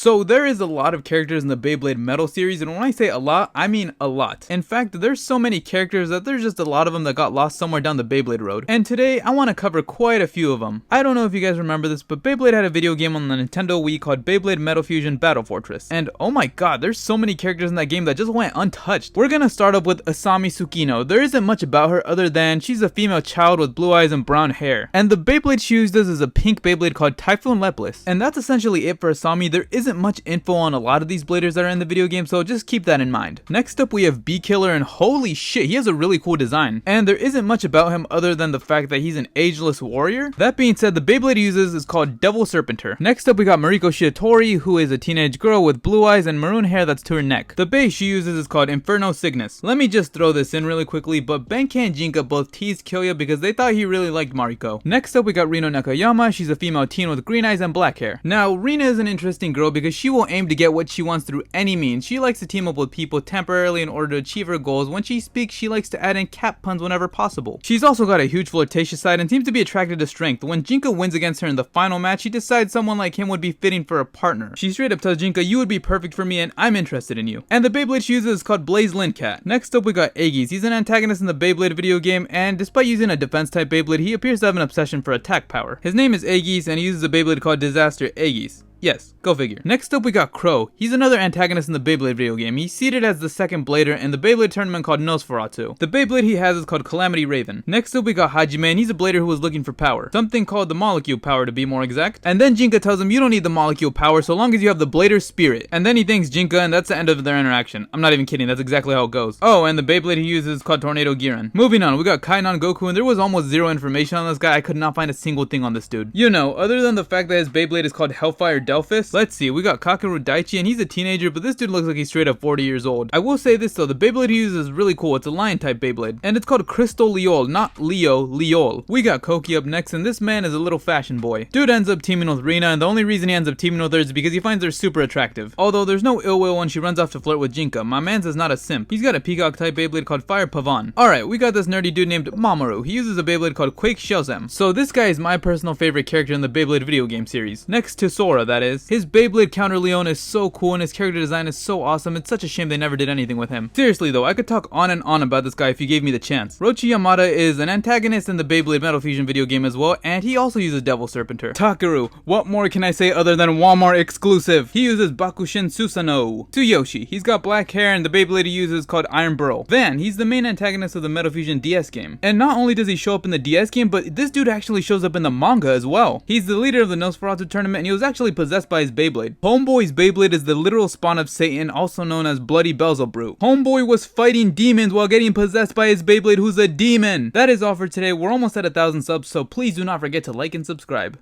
So there is a lot of characters in the Beyblade Metal series, and when I say a lot, I mean a lot. In fact, there's so many characters that there's just a lot of them that got lost somewhere down the Beyblade road. And today, I want to cover quite a few of them. I don't know if you guys remember this, but Beyblade had a video game on the Nintendo Wii called Beyblade Metal Fusion Battle Fortress. And oh my god, there's so many characters in that game that just went untouched. We're gonna start up with Asami Tsukino. There isn't much about her other than she's a female child with blue eyes and brown hair. And the Beyblade she uses is a pink Beyblade called Typhoon Lepless. And that's essentially it for Asami. There isn't much info on a lot of these bladers that are in the video game, so just keep that in mind. Next up we have B-Killer, and holy shit, he has a really cool design. And there isn't much about him other than the fact that he's an ageless warrior. That being said, the Beyblade he uses is called Devil Serpenter. Next up we got Mariko Shiatori, who is a teenage girl with blue eyes and maroon hair that's to her neck. The base she uses is called Inferno Cygnus. Let me just throw this in really quickly, but Benkei and Jinka both teased Kyoya because they thought he really liked Mariko. Next up we got Rino Nakayama. She's a female teen with green eyes and black hair. Now Rina is an interesting girl because she will aim to get what she wants through any means. She likes to team up with people temporarily in order to achieve her goals. When she speaks, she likes to add in cat puns whenever possible. She's also got a huge flirtatious side and seems to be attracted to strength. When Jinka wins against her in the final match, she decides someone like him would be fitting for a partner. She straight up tells Jinka, "You would be perfect for me and I'm interested in you." And the Beyblade she uses is called Blaze Lincat. Next up we got Aegis. He's an antagonist in the Beyblade video game, and despite using a defense type Beyblade, he appears to have an obsession for attack power. His name is Aegis and he uses a Beyblade called Disaster Aegis. Yes, go figure. Next up we got Crow. He's another antagonist in the Beyblade video game. He's seated as the second blader in the Beyblade tournament called Nosferatu. The Beyblade he has is called Calamity Raven. Next up we got Hajime, and he's a blader who was looking for power. Something called the molecule power to be more exact. And then Jinka tells him you don't need the molecule power so long as you have the blader spirit. And then he thanks Jinka and that's the end of their interaction. I'm not even kidding, that's exactly how it goes. Oh, and the Beyblade he uses is called Tornado Giran. Moving on, we got Kainan Goku, and there was almost zero information on this guy. I could not find a single thing on this dude. You know, other than the fact that his Beyblade is called Hellfire Delphus. Let's see. We got Kakeru Daichi, and he's a teenager, but this dude looks like he's straight up 40 years old. I will say this though, the Beyblade he uses is really cool. It's a lion type Beyblade, and it's called Crystal Leol, not Leo, Leol. We got Koki up next, and this man is a little fashion boy. Dude ends up teaming with Rina, and the only reason he ends up teaming with her is because he finds her super attractive. Although there's no ill will when she runs off to flirt with Jinka. My man's is not a simp. He's got a peacock type Beyblade called Fire Pavan. Alright, we got this nerdy dude named Mamoru. He uses a Beyblade called Quake Shellzem. So this guy is my personal favorite character in the Beyblade video game series. Next to Sora, that is. His Beyblade counter Leon is so cool and his character design is so awesome. It's such a shame they never did anything with him. Seriously though, I could talk on and on about this guy if you gave me the chance. Rochi Yamada is an antagonist in the Beyblade Metal Fusion video game as well, and he also uses Devil Serpenter. Takeru, what more can I say other than Walmart exclusive? He uses Bakushin Susano. Tsuyoshi, he's got black hair and the Beyblade he uses is called Iron Burl. Van, he's the main antagonist of the Metal Fusion DS game. And not only does he show up in the DS game, but this dude actually shows up in the manga as well. He's the leader of the Nosferatu tournament and he was actually possessed by his Beyblade. Homeboy's Beyblade is the literal spawn of Satan, also known as Bloody Beelzebub. Homeboy was fighting demons while getting possessed by his Beyblade, who's a demon. That is all for today. We're almost at 1,000 subs, so please do not forget to like and subscribe.